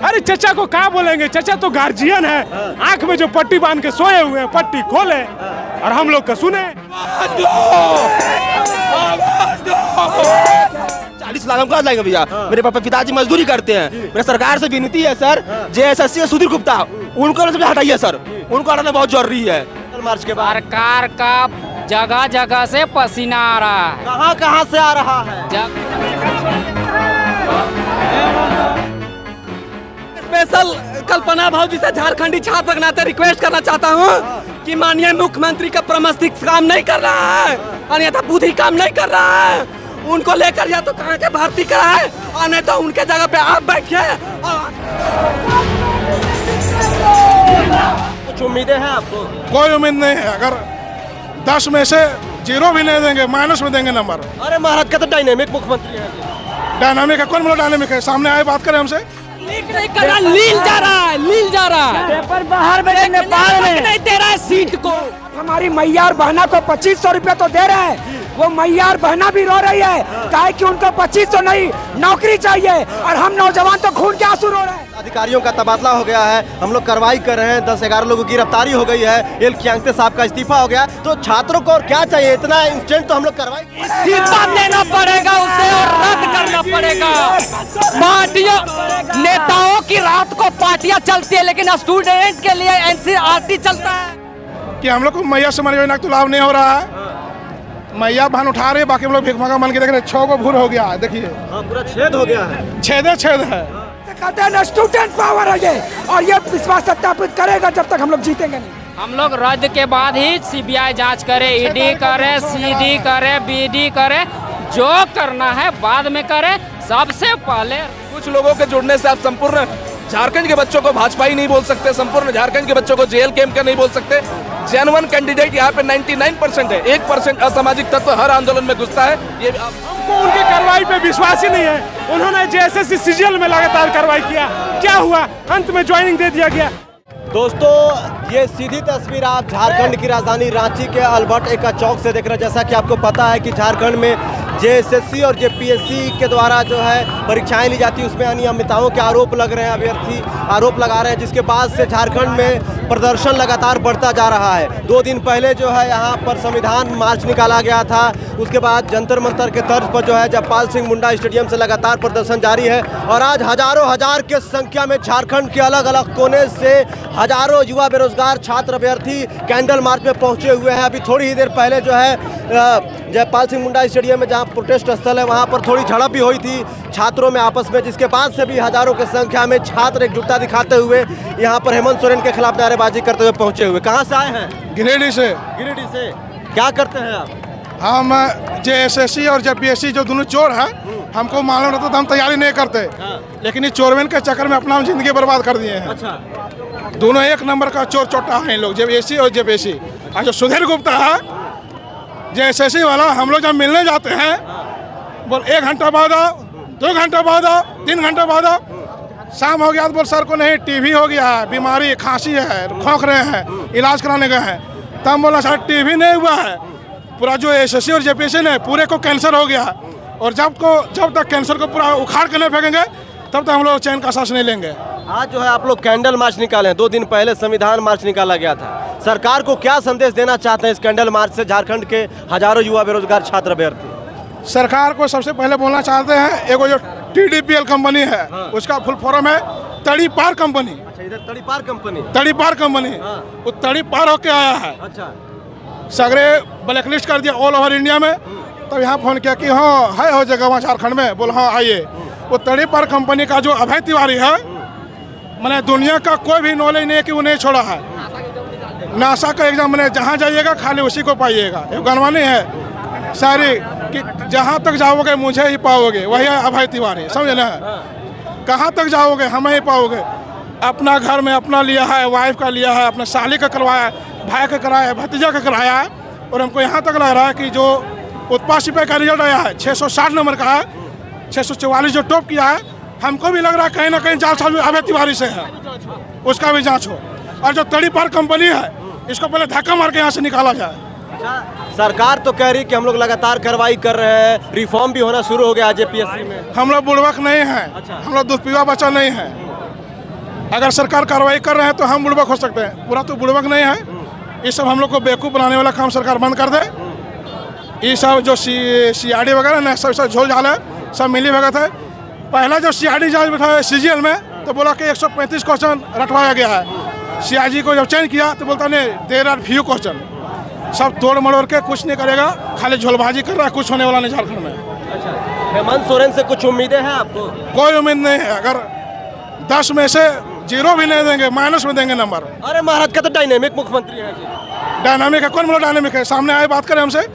अरे चचा को क्या बोलेंगे, चचा तो गार्जियन है। आंख में जो पट्टी बांध के सोए हुए हैं, पट्टी खोले और हम लोग का सुने। 40 लाख हमको लगेगा भैया। मेरे पापा पिताजी मजदूरी करते हैं। मेरा सरकार से विनती है सर, JSSC सुधीर गुप्ता उनको हटाइए सर, उनको हटाना बहुत जरूरी है। मार्च के बाद सरकार का जगह जगह से पसीना आ रहा है। कहाँ कहाँ से आ रहा है? स्पेशल कल्पना भाव जी से झारखंडी छात्र के नाते रिक्वेस्ट करना चाहता हूँ कि माननीय मुख्यमंत्री का प्रमस्तिष्क काम नहीं कर रहा है, अन्यथा बुद्धि काम नहीं कर रहा है। उनको लेकर या तो कहाँ के भर्ती कराए और नहीं तो उनके जगह पे आप बैठिए। कुछ उम्मीदें हैं आपको? कोई उम्मीद नहीं है। अगर 10 में से 0 भी नहीं देंगे, माइनस में देंगे नंबर। अरे महाराज का तो डायनेमिक मुख्यमंत्री है। डायनामिक है? कौन बोला डायनामिक है? सामने आए बात करें हमसे। लील जा रहा है, लील जा रहा है। पेपर बाहर में नेपाल में नहीं दे रहा है सीट को। हमारी मैया और बहना को 2500 रुपया तो दे रहे हैं, वो मैया और बहना भी रो रही है काहे कि उनको 2500 नहीं नौकरी चाहिए और हम नौजवान तो खून के आंसू रो रहे हैं। अधिकारियों का तबादला हो गया है, हम लोग कार्रवाई कर रहे हैं, 10-11 लोगों की गिरफ्तारी हो गई है, एल खियांगते साहब का इस्तीफा हो गया। तो छात्रों को और क्या चाहिए? इतना इंस्टेंट तो हम लोग कार्रवाई। इस्तीफा देना पड़ेगा उसे और रद्द करना पड़ेगा। पार्टियों नेताओं की रात को पार्टियां चलती है, लेकिन स्टूडेंट के लिए NCERT चलता है। कि हम लोग को मैया से योजना तो लाभ नहीं हो रहा है। मैया बहन उठा रहे, बाकी हम लोग भिखमंगा मन के देख रहे। 6 को भूर हो गया, देखिए पूरा छेद हो गया है। छेद है। कहते हैं स्टूडेंट पावर है ये, और ये विश्वास सत्यापित करेगा जब तक हम लोग जीतेंगे नहीं। हम लोग रद्द के बाद ही CBI जांच करे, ED करे, CD करे, BD करे, जो करना है बाद में करे। सबसे पहले कुछ लोगों के जुड़ने से आप संपूर्ण झारखंड के बच्चों को भाजपा ही नहीं बोल सकते, संपूर्ण झारखंड के बच्चों को जेल कैंप का नहीं बोल सकते। जेन्युइन कैंडिडेट यहाँ पे 99% है, 1% असामाजिक तत्व हर आंदोलन में घुसता है। ये हमको उनकी कार्रवाई पे विश्वास ही नहीं है। उन्होंने JSSC CGL में लगातार कार्रवाई किया, क्या हुआ? अंत में ज्वाइनिंग दे दिया गया। दोस्तों ये सीधी तस्वीर आप झारखंड की राजधानी रांची के अल्बर्ट एक्का चौक से देख रहे हैं। जैसा कि आपको पता है कि झारखंड में JSSC और JPSC के द्वारा जो है परीक्षाएं ली जाती है, उसमें अनियमितताओं के आरोप लग रहे हैं, अभ्यर्थी आरोप लगा रहे हैं, जिसके बाद से झारखंड में प्रदर्शन लगातार बढ़ता जा रहा है। 2 दिन पहले जो है यहाँ पर संविधान मार्च निकाला गया था, उसके बाद जंतर मंतर के तर्ज पर जो है जयपाल सिंह मुंडा स्टेडियम से लगातार प्रदर्शन जारी है। और आज हजारों हजार के संख्या में झारखंड के अलग अलग कोने से हजारों युवा बेरोजगार छात्र अभ्यर्थी कैंडल मार्च में पहुंचे हुए हैं। अभी थोड़ी ही देर पहले जो है जयपाल सिंह मुंडा स्टेडियम में जहां प्रोटेस्ट स्थल है वहां पर थोड़ी झड़प भी हुई थी छात्रों में आपस में, जिसके बाद से भी हजारों की संख्या में छात्र एकजुटता दिखाते हुए यहां पर हेमंत सोरेन के खिलाफ नारेबाजी करते हुए पहुंचे हुए। कहां से आए हैं? गिरिडीह से। गिरिडीह से। क्या करते हैं आप? हम JSSC और JPSC जो दोनों चोर हैं, हमको मालूम रहता तो हम तैयारी नहीं करते। लेकिन इस चोरवेन के चक्कर में अपना जिंदगी बर्बाद कर दिए हैं। अच्छा। दोनों एक नंबर का चोर चोटा है लोग, JPSC और JPSC। और जो सुधीर गुप्ता है JSSC वाला, हम लोग जब मिलने जाते हैं बोल 1 घंटा बाद आओ, 2 घंटा बाद आओ, 3 घंटा बाद आओ। शाम हो गया तो बोल सर को नहीं, TB हो गया है, बीमारी खांसी है, खोंक रहे हैं, इलाज कराने गए हैं। तब बोला सर TB नहीं हुआ है, पूरा जो SSC और JPSC ने पूरे को कैंसर हो गया। और जब तक कैंसर को पूरा उखाड़ के नहीं फेंकेंगे तब तक हम लोग चैन का सांस नहीं लेंगे। आज जो है आप लोग कैंडल मार्च निकाले, 2 दिन पहले संविधान मार्च निकाला गया था। सरकार को क्या संदेश देना चाहते हैं इस कैंडल मार्च से झारखंड के हजारों युवा बेरोजगार छात्र अभ्यर्थी? सरकार को सबसे पहले बोलना चाहते हैं, एगो जो TDPL कंपनी है उसका फुल फॉर्म है तड़ीपार कंपनी। अच्छा, इधर तड़ीपार कंपनी। तड़ीपार कंपनी वो तड़ीपार होके आया है। अच्छा। सगरे ब्लैकलिस्ट कर दिया ऑल ओवर इंडिया में। तब यहाँ फोन किया कि हाँ है हो जगह वहाँ झारखंड में, बोल हाँ आइए। वो तड़ीपार कंपनी का जो अभय तिवारी है, मैंने दुनिया का कोई भी नॉलेज नहीं है कि वो नहीं छोड़ा है। नासा का एग्जाम मैंने जहाँ जाइएगा खाली उसी को पाइएगा। ये गनवानी है सारी कि जहाँ तक जाओगे मुझे ही पाओगे, वही है अभय तिवारी, समझे ना? कहाँ तक जाओगे हमें ही पाओगे। अपना घर में अपना लिया है, वाइफ का लिया है, अपने साली का करवाया है, भाई का कराया है, भतीजा का कराया है। और हमको यहाँ तक लग रहा है कि जो उत्पाद सिपाही का रिजल्ट आया है 660 नंबर का है, 644 जो टॉप किया है, हमको भी लग रहा है कहीं ना कहीं जाल अभय तिवारी से है, उसका भी जांच हो। और जो तड़ीपार कंपनी है इसको पहले धक्का मार के यहाँ से निकाला जाए। सरकार तो कह रही कि हम लोग लगातार कार्रवाई कर रहे हैं, रिफॉर्म भी होना शुरू हो गया JPSC में। हम लोग बुड़वक नहीं हैं। अच्छा। हम लोग दूध पीवा बच्चा नहीं है। अगर सरकार कार्रवाई कर रहे हैं तो हम बुड़बक हो सकते हैं, पूरा तो बुड़बक नहीं है। ये सब हम लोग को बेवकूफ़ बनाने वाला काम सरकार बंद कर दे। ये सब जो CID वगैरह ना सब झोल झाल है, सब मिली भगत है। पहला जब CID जज बैठा है CGL में तो बोला कि 135 क्वेश्चन रटवाया गया है। CIG को जब चेंज किया तो बोलता नहीं, देर आर फ्यू क्वेश्चन। सब तोड़ मड़ोड़ के कुछ नहीं करेगा, खाली झोलबाजी कर रहा है, कुछ होने वाला नहीं झारखंड में। अच्छा, हेमंत सोरेन से कुछ उम्मीदें हैं आपको? कोई उम्मीद नहीं है। अगर 10 में से 0 भी नहीं देंगे, माइनस में देंगे नंबर। अरे महाराज का तो डायनेमिक मुख्यमंत्री है जी। डायनामिक है? कौन बोला डायनामिक है? सामने आए बात करें हमसे।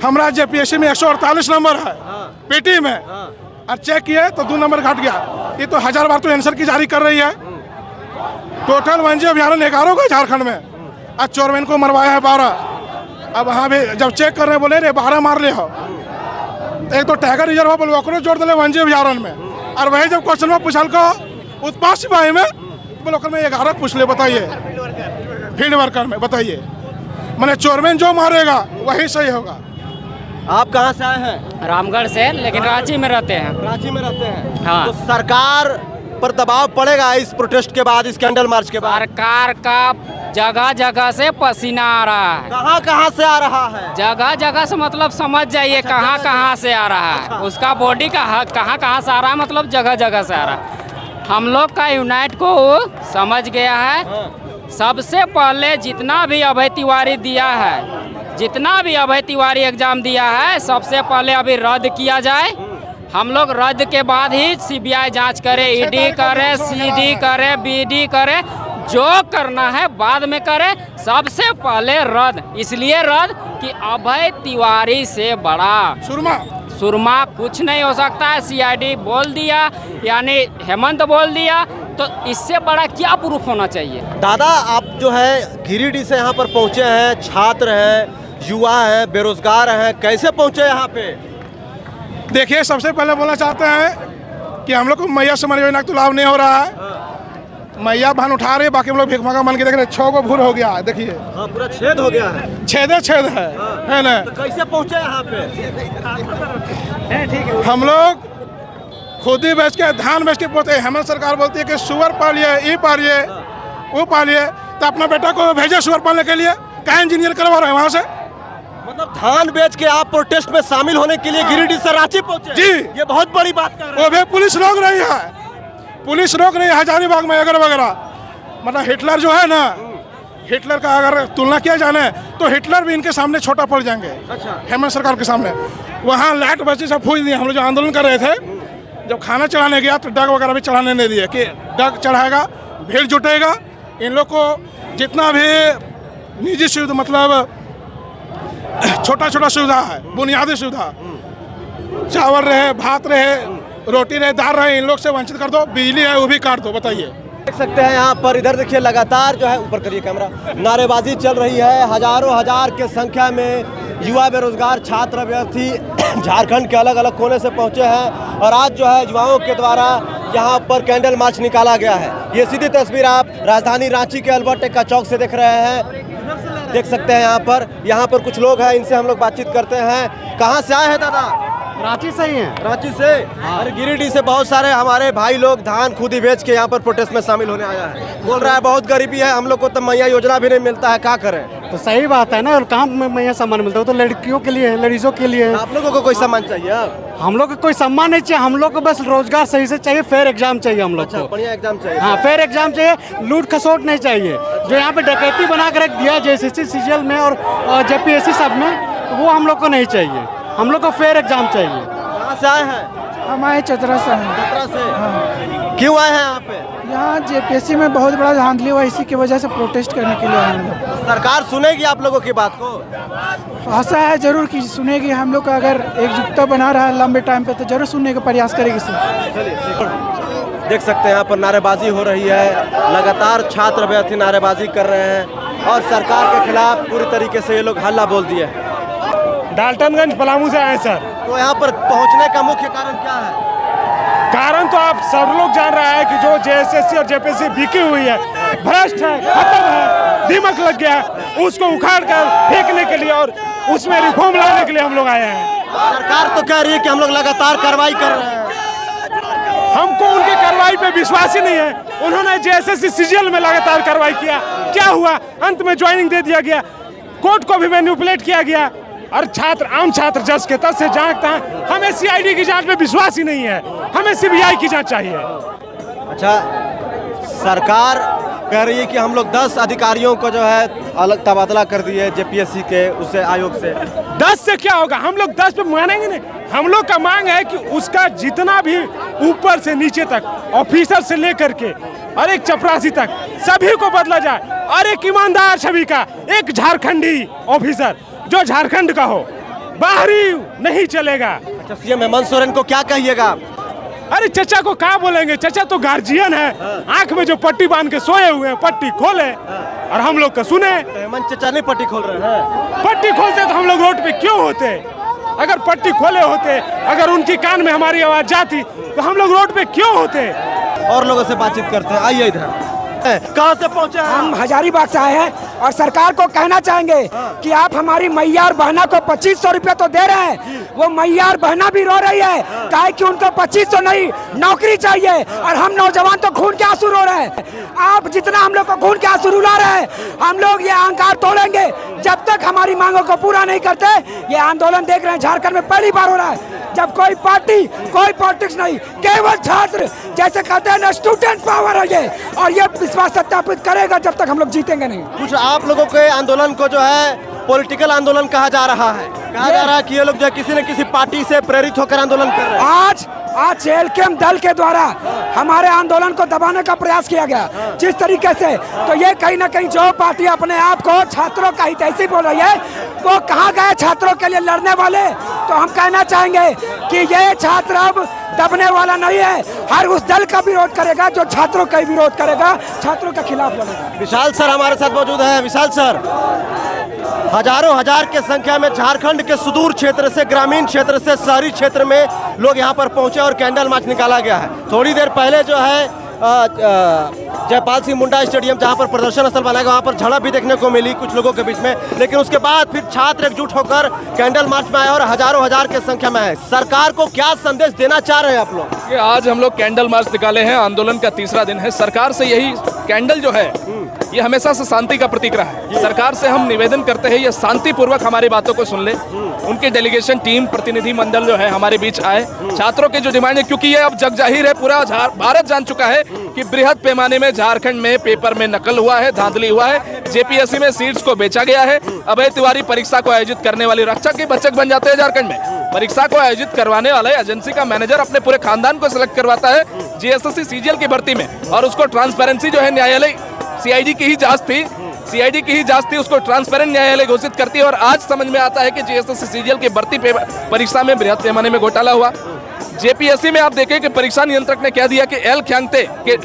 हमारा JPSC में 148 नंबर है, PT में, और चेक किए तो 2 नंबर घट गया। ये तो 1000 बार तो आंसर की जारी कर रही है। टोटल वंजे अभियान 11 का झारखंड में, और चोरमैन को मरवाया है 12। अब वहाँ भी जब चेक कर रहे हैं बोले रे 12 मार ले हो। एक तो टाइगर रिजर्व हो बोलो ओकरो जोड़ दिले वंजे अभियान में, और वही जब क्वेश्चन में पूछल को उत्पाद सिपाही में बोलो में 11 पूछ ले। बताइए फील्ड वर्कर में, बताइए मैंने चोरमैन जो मारेगा वही सही होगा। आप कहाँ से आए हैं? रामगढ़ से, लेकिन रांची में रहते हैं। रांची में रहते हैं। हाँ। तो सरकार पर दबाव पड़ेगा इस प्रोटेस्ट के बाद, इस कैंडल मार्च के बाद? सरकार का जगह जगह से पसीना आ रहा है। कहाँ कहाँ से आ रहा है? जगह जगह से मतलब समझ जाइए कहाँ कहाँ से आ रहा है। उसका बॉडी का कहाँ कहाँ से आ रहा है, मतलब जगह जगह से आ रहा है। हम लोग का यूनाइट को समझ गया है। सबसे पहले जितना भी अभय तिवारी दिया है, जितना भी अभय तिवारी एग्जाम दिया है, सबसे पहले अभी रद्द किया जाए। हम लोग रद्द के बाद ही CBI जांच करे, ED करे, CD करे, BD करे, जो करना है बाद में करे। सबसे पहले रद्द, इसलिए रद्द कि अभय तिवारी से बड़ा सुरमा कुछ नहीं हो सकता है। CID बोल दिया, यानी हेमंत बोल दिया, तो इससे बड़ा क्या प्रूफ होना चाहिए? दादा, आप जो है गिरिडीह से यहाँ पर पहुँचे हैं, छात्र हैं, युवा हैं, बेरोजगार हैं, कैसे पहुँचे यहाँ पे? देखिए, सबसे पहले बोलना चाहते हैं कि हम लोग को मैया समर योजना का तो लाभ नहीं हो रहा है। मैया भान उठा रहे, बाकी हम लोग भिखमंगा मान के देख रहे। 6 को भूर हो गया है, देखिए। हाँ, पूरा छेद हो गया है। छेद है ना? तो कैसे पहुँचे यहाँ पे? हम लोग खुद ही बेच के, धान बेच के पहुँचे। हेमंत सरकार बोलती है कि सुअर पालिए, ये पालिए, वो पालिए, तो अपना बेटा को भेजे सुअर पालने के लिए। क्या इंजीनियर करवा रहे हैं वहाँ से? मतलब धान बेच के आप प्रोटेस्ट में शामिल होने के लिए गिरिडीह से रांची पहुंचे? जी। ये बहुत बड़ी बात कर रहे हैं। वो भी पुलिस रोक रही है, पुलिस रोक रही है हजारीबाग में वगैरह वगैरह। मतलब हिटलर जो है ना, हिटलर का अगर तुलना किया जाए तो हिटलर भी इनके सामने छोटा पड़ जाएंगे। अच्छा। हेमंत सरकार के सामने। वहाँ लाइट बच्चे सब फूक दिए। हम लोग जो आंदोलन कर रहे थे, जब खाना चढ़ाने गया तो डग वगैरह भी चढ़ाने नहीं दिए कि डग चढ़ाएगा, भीड़ जुटेगा। इन लोग को जितना भी निजी सुविधा, मतलब छोटा छोटा सुविधा है, बुनियादी सुविधा, चावल रहे, भात रहे, रोटी रहे, दाल रहे, इन लोग से वंचित कर दो। बिजली है वो भी काट दो। बताइए। देख सकते हैं यहाँ पर, इधर देखिए, लगातार जो है, ऊपर करिए कैमरा, नारेबाजी चल रही है। हजारों हजार के संख्या में युवा, बेरोजगार, छात्र, अभ्यर्थी झारखंड के अलग अलग कोने से पहुँचे हैं। और आज जो है युवाओं के द्वारा यहाँ पर कैंडल मार्च निकाला गया है। ये सीधी तस्वीर आप राजधानी रांची के अल्बर्ट एक्का चौक से देख रहे हैं। देख सकते हैं यहाँ पर कुछ लोग हैं, इनसे हम लोग बातचीत करते हैं। कहाँ से आए हैं दादा? रांची से ही है। रांची से? अरे गिरिडीह से बहुत सारे हमारे भाई लोग धान खुद ही बेच के यहाँ पर प्रोटेस्ट में शामिल होने आया है। बोल रहा है बहुत गरीबी है, हम लोग को तो मैया योजना भी नहीं मिलता है, क्या करें? तो सही बात है ना, और कहाँ में मैया सम्मान मिलता है? तो लड़कियों के लिए, लेडीजों के लिए। आप लोगों को कोई सम्मान चाहिए? हम लोग को कोई सम्मान नहीं चाहिए, हम लोग को बस रोजगार सही से चाहिए, फेयर एग्जाम चाहिए हम लोग को। बढ़िया एग्जाम चाहिए। हाँ, फेयर एग्जाम चाहिए, लूट खसोट नहीं चाहिए। जो यहाँ पे डकैती बना कर रख दिया JSSC, CGL में और JPSC सब में, वो हम लोग को नहीं चाहिए। हम लोग को फेयर एग्जाम चाहिए। कहाँ से आए हैं? हम आए चतरा से हैं। चतरा से? क्यों आए हैं यहाँ पे? यहाँ JPSC में बहुत बड़ा धांधली हुआ, इसी की वजह से प्रोटेस्ट करने के लिए आए हम लोग। सरकार सुनेगी आप लोगों की बात को? आशा है जरूर कि सुनेगी। हम लोग का अगर एकजुटता बना रहा है लंबे टाइम पे तो जरूर सुनने का प्रयास करेगी सर। देख सकते हैं यहाँ पर नारेबाजी हो रही है। लगातार छात्र अभ्यर्थी नारेबाजी कर रहे हैं और सरकार के खिलाफ पूरी तरीके से ये लोग हल्ला बोल दिए हैं। डाल्टनगंज पलामू से आए सर। तो यहाँ पर पहुँचने का मुख्य कारण क्या है? कारण तो आप सब लोग जान रहे हैं कि जो JSSC और JPSC बिकी हुई है, भ्रष्ट है, खत्म है, दीमक लग गया है, उसको उखाड़ कर फेंकने के लिए और उसमें रिफॉर्म लाने के लिए हम लोग आए हैं। सरकार तो कह रही है कि हम लोग लगातार कार्रवाई कर रहे हैं। हमको उनकी कार्रवाई पे विश्वास ही नहीं है, उन्होंने जेएसएससी सीजीएल में लगातार कार्रवाई किया, क्या हुआ? अंत में ज्वाइनिंग दे दिया गया, कोर्ट को भी मैनिपुलेट किया गया और आम छात्र जज के तक से जांचता है। हमें सीआईडी की जांच में विश्वास ही नहीं है, हमें सीबीआई की जांच चाहिए। अच्छा, सरकार कह रही है कि हम लोग 10 अधिकारियों को जो है अलग तबादला कर दिए जेपीएससी के उसे आयोग से। 10 से क्या होगा? हम लोग 10 पे मानेंगे नहीं। हम लोग का मांग है कि उसका जितना भी ऊपर से नीचे तक, ऑफिसर से लेकर के और एक चपरासी तक, सभी को बदला जाए और एक ईमानदार छवि का एक झारखंडी ऑफिसर जो झारखंड का हो, बाहरी नहीं चलेगा। अच्छा, सीएम हेमंत सोरेन को क्या कहिएगा? अरे चचा को क्या बोलेंगे? चचा तो गार्जियन है, आंख में जो पट्टी बांध के सोए हुए हैं, पट्टी खोले और हम लोग का सुने। तो हेमंत चचा नहीं पट्टी खोल रहे हैं? पट्टी खोलते तो हम लोग रोड पे क्यों होते? अगर पट्टी खोले होते, अगर उनकी कान में हमारी आवाज जाती तो हम लोग रोड पे क्यों होते? और लोगों से बातचीत करते हैं, आइए इधर। कहाँ से पहुँचे हैं? हम हजारीबाग से आए हैं और सरकार को कहना चाहेंगे कि आप हमारी मैया और बहना को 2500 रुपये तो दे रहे हैं, वो मैया और बहना भी रो रही है, काहे कि उनको 2500 नहीं नौकरी चाहिए और हम नौजवान तो खून के आंसू रो रहे हैं। आप जितना हम लोग को खून के आंसू रुला रहे हैं, हम लोग ये अहंकार तोड़ेंगे जब तक हमारी मांगों को पूरा नहीं करते। ये आंदोलन देख रहे हैं झारखंड में पहली बार हो रहा है, जब कोई पार्टी, कोई पॉलिटिक्स नहीं, केवल छात्र, जैसे कहते हैं ना स्टूडेंट पावर है ये, और ये विश्वास सत्यापित करेगा जब तक हम लोग जीतेंगे नहीं। कुछ आप लोगों के आंदोलन को जो है पॉलिटिकल आंदोलन कहा जा रहा है, कहा जा रहा है कि ये लोग जो है किसी न किसी पार्टी से प्रेरित होकर आंदोलन कर रहे हैं। आज जेएलकेएम दल के द्वारा हमारे आंदोलन को दबाने का प्रयास किया गया जिस तरीके से, तो ये कहीं ना कहीं जो पार्टी अपने आप को छात्रों का हितैषी बोल रही है, वो कहाँ गए छात्रों के लिए लड़ने वाले? तो हम कहना चाहेंगे कि ये छात्र अब दबने वाला नहीं है, हर उस दल का विरोध करेगा जो छात्रों का विरोध करेगा, छात्रों के खिलाफ लड़ेगा। विशाल सर हमारे साथ मौजूद है। विशाल सर, हजारों हजार के संख्या में झारखंड के सुदूर क्षेत्र से, ग्रामीण क्षेत्र से, शहरी क्षेत्र में लोग यहाँ पर पहुंचे और कैंडल मार्च निकाला गया है। थोड़ी देर पहले जो है जयपाल सिंह मुंडा स्टेडियम जहाँ पर प्रदर्शन स्थल बनाया गया, वहाँ पर झड़प भी देखने को मिली कुछ लोगों के बीच में, लेकिन उसके बाद फिर छात्र एकजुट होकर कैंडल मार्च में आए और हजारों हजार के संख्या में आए। सरकार को क्या संदेश देना चाह रहे हैं आप लोग? कि आज हम लोग कैंडल मार्च निकाले हैं, आंदोलन का तीसरा दिन है। सरकार से यही कैंडल जो है ये हमेशा से शांति का प्रतीक रहा है। सरकार से हम निवेदन करते हैं ये शांतिपूर्वक हमारी बातों को सुन ले, उनकी डेलीगेशन टीम, प्रतिनिधि मंडल जो है हमारे बीच आए, छात्रों के जो डिमांड है, क्योंकि ये अब जग जाहिर है, पूरा भारत जान चुका है कि बृहद पैमाने में झारखंड में पेपर में नकल हुआ है, धांधली हुआ है, जेपीएससी में सीट्स को बेचा गया है। अभय तिवारी परीक्षा को आयोजित करने वाली रक्षक के बच्चक बन जाते हैं झारखंड में। परीक्षा को आयोजित करवाने वाले एजेंसी का मैनेजर अपने पूरे खानदान को सिलेक्ट करवाता है जेएसएससी सीजीएल की भर्ती में, और उसको ट्रांसपेरेंसी जो है न्यायालय सीआईडी की ही जांच थी, उसको ट्रांसपेरेंट न्यायालय घोषित करती है। और आज समझ में आता है कि जेएसएससी सीजीएल की भर्ती परीक्षा में बृहद पैमाने में घोटाला हुआ। जेपीएससी में आप देखें कि परीक्षा नियंत्रक ने कह दिया कि एल ख्यांगते के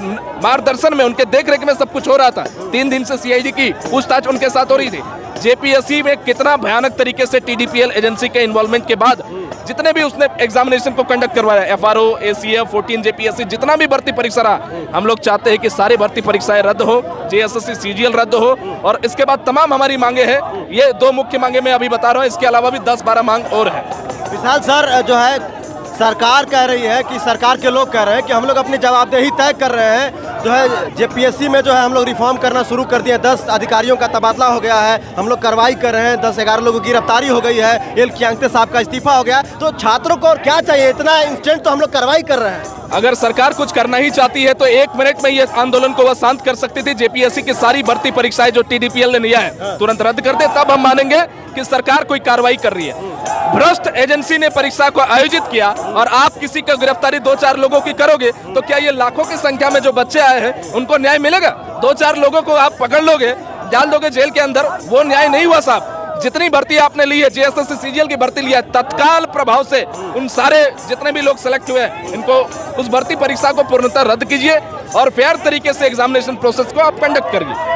मार्गदर्शन में, उनके देखरेख में सब कुछ हो रहा था। 3 दिन से सीआईडी की पूछताछ उनके साथ हो रही थी। जेपीएससी में कितना भयानक तरीके से टीडीपीएल एजेंसी के इन्वॉल्वमेंट के बाद जितने भी उसने एग्जामिनेशन को कंडक्ट करवाया, एफआरओ, एसीएफ, 14 जेपीएससी, जितना भी भर्ती परीक्षा रहा, हम लोग चाहते हैं कि सारी भर्ती परीक्षाएं रद्द हो, जेएसएससी सीजीएल रद्द हो। और इसके बाद तमाम हमारी मांगे हैं, ये 2 मुख्य मांगे मैं अभी बता रहा हूँ, इसके अलावा भी 10-12 मांग और है। विशाल सर, जो है सरकार कह रही है कि सरकार के लोग कह रहे हैं कि हम लोग अपनी जवाबदेही तय कर रहे हैं, जो है जेपीएससी में जो है हम लोग रिफॉर्म करना शुरू कर दिए, 10 अधिकारियों का तबादला हो गया है, हम लोग कार्रवाई कर रहे हैं, 10-11 लोगों की गिरफ्तारी हो गई है, एल ख्यांगते साहब का इस्तीफा हो गया। तो छात्रों को और क्या चाहिए? इतना इंस्टेंट तो हम लोग कार्रवाई कर रहे हैं। अगर सरकार कुछ करना ही चाहती है तो 1 मिनट में ये आंदोलन को वह शांत कर सकती थी। जेपीएससी की सारी भर्ती परीक्षाएं जो टीडीपीएल ने लिया है तुरंत रद्द कर दे, तब हम मानेंगे कि सरकार कोई कार्रवाई कर रही है। भ्रष्ट एजेंसी ने परीक्षा को आयोजित किया और आप किसी का गिरफ्तारी 2-4 लोगों की करोगे तो क्या ये लाखों की संख्या में जो बच्चे आए हैं उनको न्याय मिलेगा? 2-4 लोगों को आप पकड़ लोगे, डाल दोगे जेल के अंदर, वो न्याय नहीं हुआ साहब। जितनी भर्ती आपने ली है, जेएसएससी सीजीएल की भर्ती लिया है, तत्काल प्रभाव से उन सारे जितने भी लोग सेलेक्ट हुए हैं इनको उस भर्ती परीक्षा को पूर्णतः रद्द कीजिए और फेयर तरीके से एग्जामिनेशन प्रोसेस को आप कंडक्ट करिए।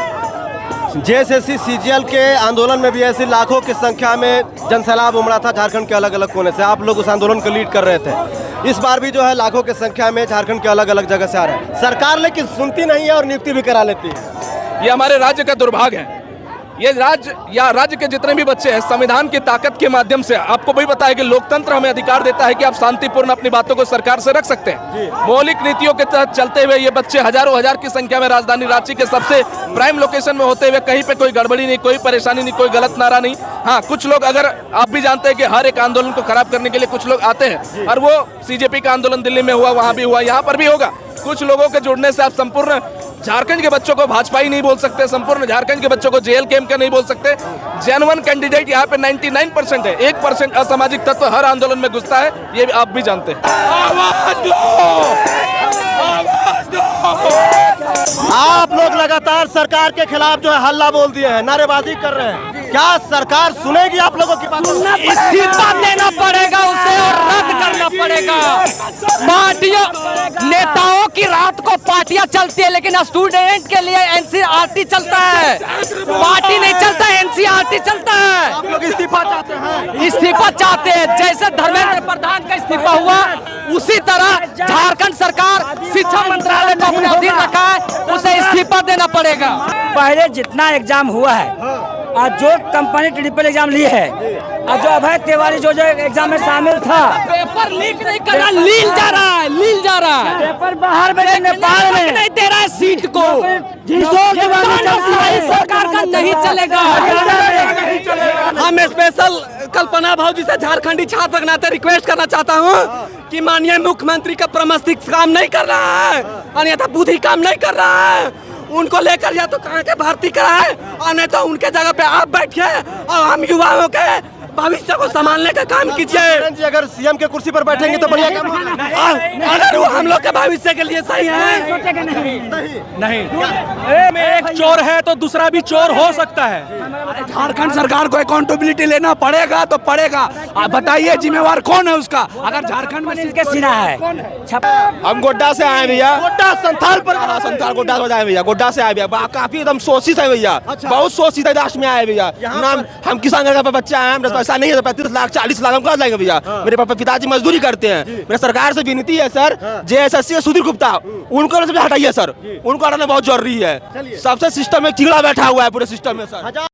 जेएसएससी सीजीएल के आंदोलन में भी ऐसी लाखों की संख्या में जनसैलाब उमड़ा था झारखंड के अलग अलग कोने से। आप लोग उस आंदोलन को लीड कर रहे थे। इस बार भी जो है लाखों की संख्या में झारखंड के अलग अलग जगह से आ रहे हैं। सरकार लेकिन सुनती नहीं है और नियुक्ति भी करा लेती है। ये हमारे राज्य का दुर्भाग्य है। ये राज्य के जितने भी बच्चे हैं संविधान की ताकत के माध्यम से, आपको भी पता है कि लोकतंत्र हमें अधिकार देता है कि आप शांतिपूर्ण अपनी बातों को सरकार से रख सकते हैं। मौलिक नीतियों के तहत चलते हुए ये बच्चे हजारों हजार की संख्या में राजधानी रांची के सबसे प्राइम लोकेशन में होते हुए कहीं पे कोई गड़बड़ी नहीं, कोई परेशानी नहीं, कोई गलत नारा नहीं। हाँ, कुछ लोग, अगर आप भी जानते हैं कि हर एक आंदोलन को खराब करने के लिए कुछ लोग आते हैं, और वो सीजेपी का आंदोलन दिल्ली में हुआ, वहां भी हुआ, यहाँ पर भी होगा। कुछ लोगों के जुड़ने से आप संपूर्ण झारखंड के बच्चों को भाजपा ही नहीं बोल सकते, संपूर्ण झारखंड के बच्चों को जेएल कैंप का नहीं बोल सकते। जेन्युइन कैंडिडेट यहाँ पे 99% है, 1% असामाजिक तत्व हर आंदोलन में घुसता है, ये भी आप भी जानते हैं। आप लोग लगातार सरकार के खिलाफ जो है हल्ला बोल दिए हैं, नारेबाजी कर रहे हैं। क्या सरकार सुनेगी आप लोगों की बात? इस्तीफा देना पड़ेगा उसे और रद्द करना पड़ेगा। पार्टियों, नेताओं की रात को पार्टियां चलती है, लेकिन स्टूडेंट के लिए एनसीईआरटी चलता है। पार्टी नहीं चलता, एनसीईआरटी चलता है। आप लोग इस्तीफा चाहते हैं? इस्तीफा चाहते हैं। जैसे धर्मेंद्र प्रधान का इस्तीफा हुआ, उसी तरह झारखंड सरकार शिक्षा मंत्रालय को अपने अधीन रखा है, उसे इस्तीफा देना पड़ेगा। पहले जितना एग्जाम हुआ है और जो कंपनी ट्रिपल एग्जाम ली है और जो अभय तिवारी जो एग्जाम में शामिल था, पेपर लीक नहीं कर रहा, लील जा रहा है, लील जा रहा है। पेपर बाहर में नेपाल में नहीं दे रहा है सीट को। सरकार का नहीं चलेगा। हम स्पेशल कल्पना भाजी से झारखंडी छात्र के नाते रिक्वेस्ट करना चाहता हूँ कि माननीय मुख्यमंत्री का प्रमस्तिष्क काम नहीं कर रहा है, अन्यथा बुद्धि काम नहीं कर रहा है। उनको लेकर या तो कहाँ के भर्ती कराए और नहीं तो उनके जगह पे आप बैठिए और हम युवाओं के भविष्य को संभालने का काम कीजिए। जी, अगर सीएम के कुर्सी पर बैठेंगे तो बढ़िया काम होगा। अगर वो हम लोग के भविष्य के लिए सही है। नहीं, एक चोर है तो दूसरा भी चोर हो सकता है। झारखंड सरकार को अकाउंटेबिलिटी लेना पड़ेगा तो पड़ेगा। आप बताइए जिम्मेवार कौन है उसका? अगर झारखंड में इसके सीना है। हम गोड्डा से आए भैया। गोड्डा संथाल पर? हाँ, संथाल गोड्डा से आए भैया, गोड्डा से आए भैया। काफी एकदम शोषित है भैया, बहुत शोषित है राष्ट्र में आए भैया। हम किसान घर का बच्चा है, पैसा नहीं है, 35 लाख 40 लाख हम कहाँ लाएंगे भैया? मेरे पापा पिताजी मजदूरी करते हैं। मेरे सरकार से विनती है सर, जेएसएससी सुधीर गुप्ता, उनको हटाइए सर, उनको हटाना बहुत जरूरी है। सबसे सिस्टम में चिगड़ा बैठा हुआ है पूरे सिस्टम में सर।